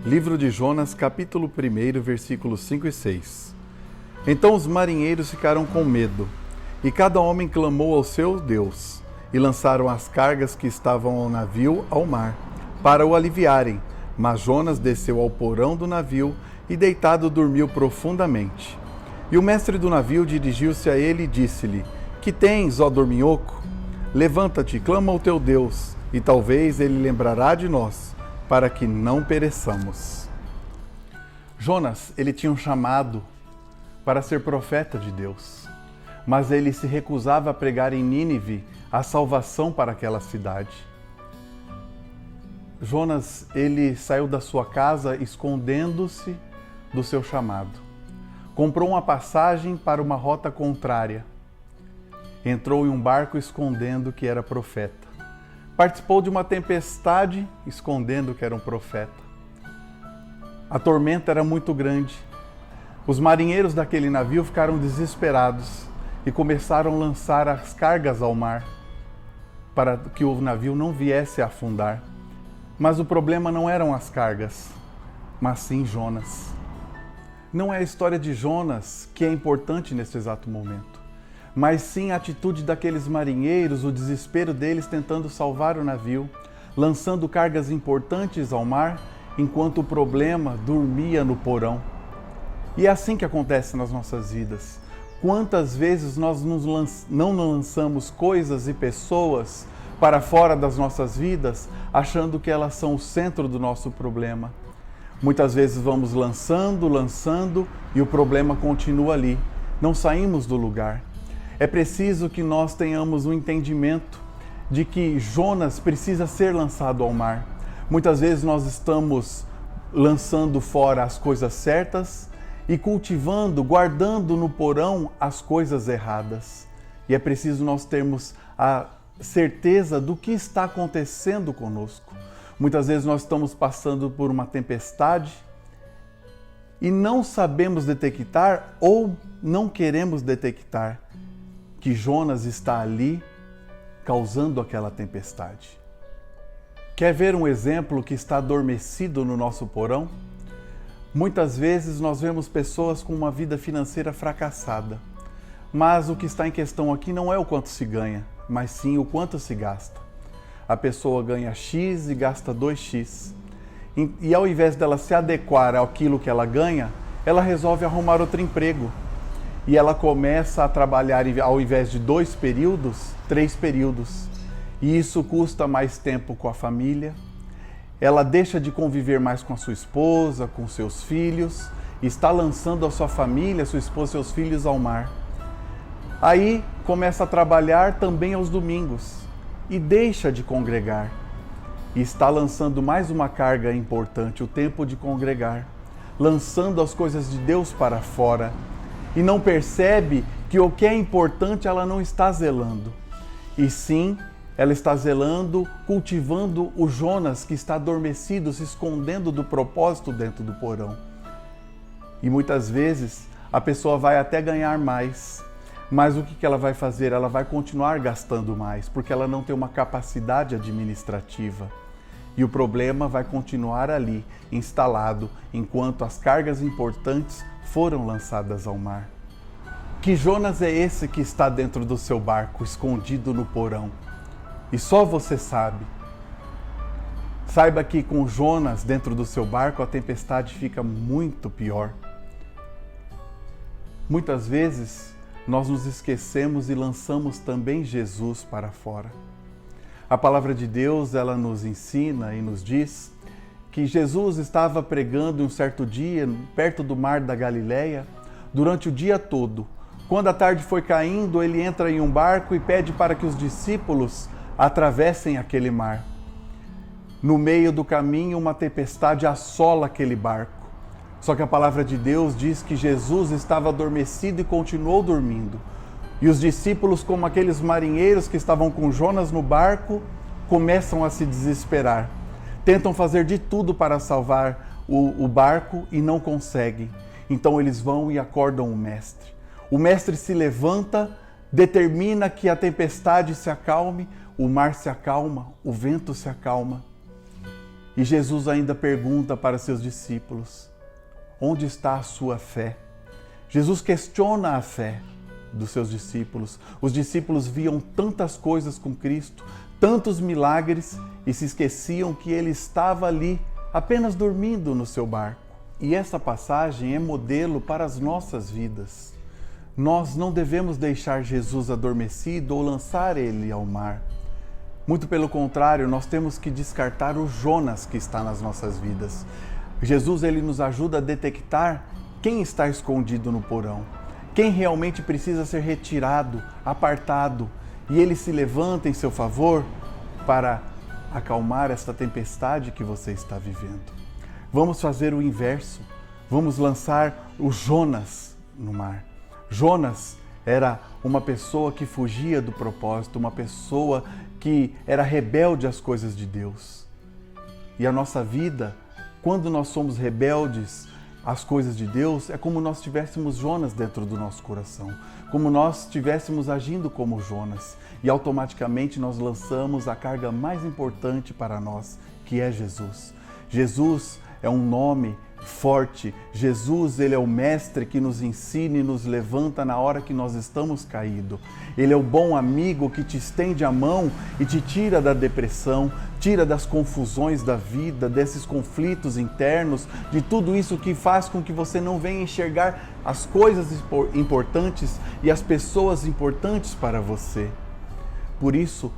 Livro de Jonas, capítulo 1, versículos 5 e 6. Então os marinheiros ficaram com medo, e cada homem clamou ao seu Deus, e lançaram as cargas que estavam ao navio ao mar, para o aliviarem. Mas Jonas desceu ao porão do navio, e deitado dormiu profundamente. E o mestre do navio dirigiu-se a ele e disse-lhe: Que tens, ó dorminhoco? Levanta-te, clama ao teu Deus, e talvez ele lembrará de nós, para que não pereçamos. Jonas, ele tinha um chamado para ser profeta de Deus, mas ele se recusava a pregar em Nínive a salvação para aquela cidade. Jonas, ele saiu da sua casa escondendo-se do seu chamado. Comprou uma passagem para uma rota contrária. Entrou em um barco escondendo que era profeta. Participou de uma tempestade, escondendo que era um profeta. A tormenta era muito grande. Os marinheiros daquele navio ficaram desesperados e começaram a lançar as cargas ao mar para que o navio não viesse a afundar. Mas o problema não eram as cargas, mas sim Jonas. Não é a história de Jonas que é importante nesse exato momento, mas sim a atitude daqueles marinheiros, o desespero deles tentando salvar o navio, lançando cargas importantes ao mar, enquanto o problema dormia no porão. E é assim que acontece nas nossas vidas. Quantas vezes nós não lançamos coisas e pessoas para fora das nossas vidas, achando que elas são o centro do nosso problema? Muitas vezes vamos lançando e o problema continua ali. Não saímos do lugar. É preciso que nós tenhamos um entendimento de que Jonas precisa ser lançado ao mar. Muitas vezes nós estamos lançando fora as coisas certas e cultivando, guardando no porão as coisas erradas. E é preciso nós termos a certeza do que está acontecendo conosco. Muitas vezes nós estamos passando por uma tempestade e não sabemos detectar ou não queremos detectar que Jonas está ali causando aquela tempestade. Quer ver um exemplo que está adormecido no nosso porão? Muitas vezes nós vemos pessoas com uma vida financeira fracassada, mas o que está em questão aqui não é o quanto se ganha, mas sim o quanto se gasta. A pessoa ganha X e gasta 2X. E ao invés dela se adequar àquilo que ela ganha, ela resolve arrumar outro emprego. E ela começa a trabalhar, ao invés de 2 períodos, 3 períodos. E isso custa mais tempo com a família. Ela deixa de conviver mais com a sua esposa, com seus filhos, e está lançando a sua família, sua esposa e seus filhos ao mar. Aí começa a trabalhar também aos domingos e deixa de congregar. E está lançando mais uma carga importante, o tempo de congregar, lançando as coisas de Deus para fora. E não percebe que o que é importante ela não está zelando. E sim, ela está zelando, cultivando o Jonas que está adormecido, se escondendo do propósito dentro do porão. E muitas vezes a pessoa vai até ganhar mais, mas o que ela vai fazer? Ela vai continuar gastando mais, porque ela não tem uma capacidade administrativa. E o problema vai continuar ali, instalado, enquanto as cargas importantes foram lançadas ao mar. Que Jonas é esse que está dentro do seu barco, escondido no porão? E só você sabe. Saiba que com Jonas dentro do seu barco, a tempestade fica muito pior. Muitas vezes, nós nos esquecemos e lançamos também Jesus para fora. A palavra de Deus, ela nos ensina e nos diz que Jesus estava pregando um certo dia, perto do mar da Galileia, durante o dia todo. Quando a tarde foi caindo, ele entra em um barco e pede para que os discípulos atravessem aquele mar. No meio do caminho, uma tempestade assola aquele barco. Só que a palavra de Deus diz que Jesus estava adormecido e continuou dormindo. E os discípulos, como aqueles marinheiros que estavam com Jonas no barco, começam a se desesperar. Tentam fazer de tudo para salvar o barco e não conseguem. Então eles vão e acordam o mestre. O mestre se levanta, determina que a tempestade se acalme, o mar se acalma, o vento se acalma. E Jesus ainda pergunta para seus discípulos: onde está a sua fé? Jesus questiona a fé dos seus discípulos. Os discípulos viam tantas coisas com Cristo, tantos milagres, e se esqueciam que ele estava ali, apenas dormindo no seu barco. E essa passagem é modelo para as nossas vidas. Nós não devemos deixar Jesus adormecido ou lançar ele ao mar. Muito pelo contrário, nós temos que descartar o Jonas que está nas nossas vidas. Jesus, ele nos ajuda a detectar quem está escondido no porão, quem realmente precisa ser retirado, apartado, e ele se levanta em seu favor para acalmar esta tempestade que você está vivendo. Vamos fazer o inverso. Vamos lançar o Jonas no mar. Jonas era uma pessoa que fugia do propósito, uma pessoa que era rebelde às coisas de Deus. E a nossa vida, quando nós somos rebeldes às coisas de Deus, é como nós tivéssemos Jonas dentro do nosso coração, como nós estivéssemos agindo como Jonas. E automaticamente nós lançamos a carga mais importante para nós, que é Jesus. Jesus é um nome forte. Jesus, ele é o mestre que nos ensina e nos levanta na hora que nós estamos caídos. Ele é o bom amigo que te estende a mão e te tira da depressão, tira das confusões da vida, desses conflitos internos, de tudo isso que faz com que você não venha enxergar as coisas importantes e as pessoas importantes para você. Por isso,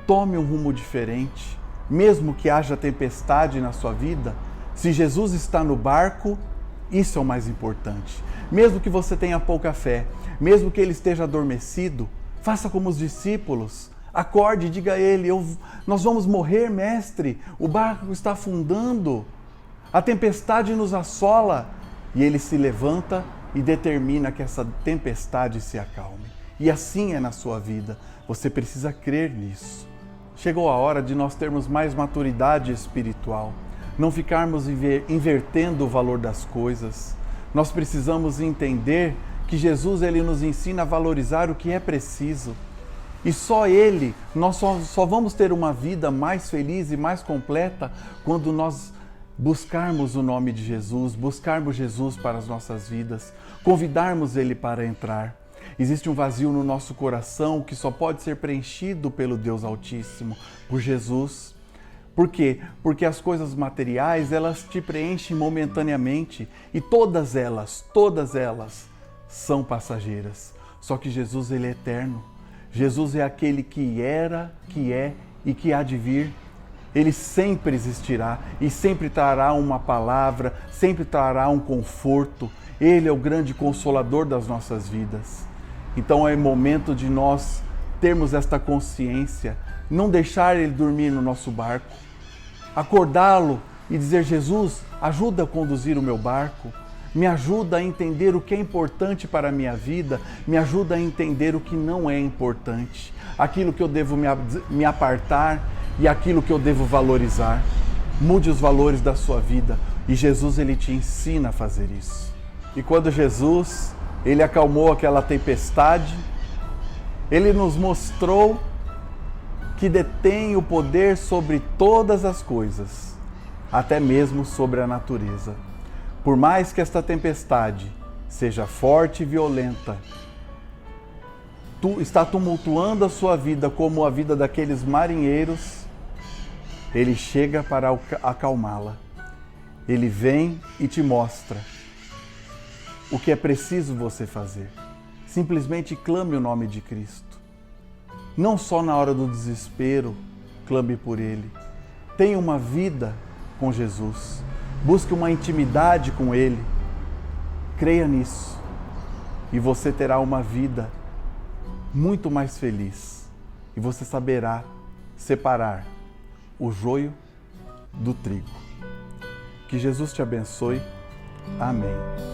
tome um rumo diferente. Mesmo que haja tempestade na sua vida, se Jesus está no barco, isso é o mais importante. Mesmo que você tenha pouca fé, mesmo que ele esteja adormecido, faça como os discípulos. Acorde e diga a ele: nós vamos morrer, mestre, o barco está afundando, a tempestade nos assola. E ele se levanta e determina que essa tempestade se acalme. E assim é na sua vida, você precisa crer nisso. Chegou a hora de nós termos mais maturidade espiritual, não ficarmos invertendo o valor das coisas. Nós precisamos entender que Jesus, ele nos ensina a valorizar o que é preciso. E só ele, nós só vamos ter uma vida mais feliz e mais completa quando nós buscarmos o nome de Jesus, buscarmos Jesus para as nossas vidas, convidarmos ele para entrar. Existe um vazio no nosso coração que só pode ser preenchido pelo Deus Altíssimo, por Jesus. Por quê? Porque as coisas materiais, elas te preenchem momentaneamente e todas elas são passageiras. Só que Jesus, ele é eterno. Jesus é aquele que era, que é e que há de vir. Ele sempre existirá e sempre trará uma palavra, sempre trará um conforto. Ele é o grande consolador das nossas vidas. Então é momento de nós termos esta consciência, não deixar ele dormir no nosso barco, acordá-lo e dizer: Jesus, ajuda a conduzir o meu barco, me ajuda a entender o que é importante para a minha vida, me ajuda a entender o que não é importante, aquilo que eu devo me apartar e aquilo que eu devo valorizar. Mude os valores da sua vida e Jesus, ele te ensina a fazer isso. E quando Jesus, ele acalmou aquela tempestade, ele nos mostrou que detém o poder sobre todas as coisas, até mesmo sobre a natureza. Por mais que esta tempestade seja forte e violenta, está tumultuando a sua vida como a vida daqueles marinheiros, ele chega para acalmá-la. Ele vem e te mostra o que é preciso você fazer. Simplesmente clame o nome de Cristo. Não só na hora do desespero, clame por Ele. Tenha uma vida com Jesus. Busque uma intimidade com Ele. Creia nisso. E você terá uma vida muito mais feliz. E você saberá separar o joio do trigo. Que Jesus te abençoe. Amém.